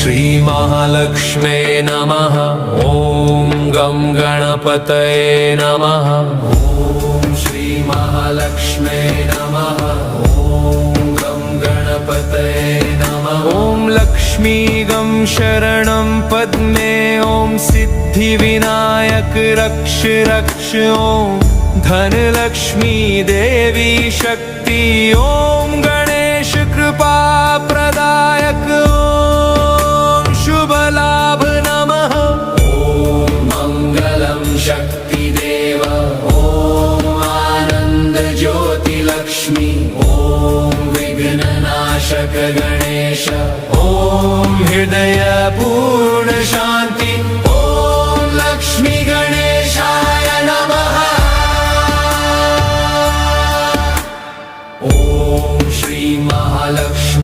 श्रीमहालक्ष्म्ये नमः। ॐ गं गणपतये नमः। ॐ श्रीमहालक्ष्म्ये नमः। ॐ गं गणपतये नमः। ॐ लक्ष्मी गं शरणं पद्मे। ॐ सिद्धिविनायक रक्ष रक्ष। ॐ धनलक्ष्मी देवी शक्ति। ॐ गणेश कृपा प्रदायक। ॐ शुभ लाभ नमः। ॐ मंगलम शक्तिदेव। ॐ आनंद ज्योति लक्ष्मी। ॐ विघ्ननाशक गणेश। ॐ हृदय पूर्ण शांति। ॐ लक्ष्मी गणेशाय नमः। ॐ श्री महालक्ष्मी।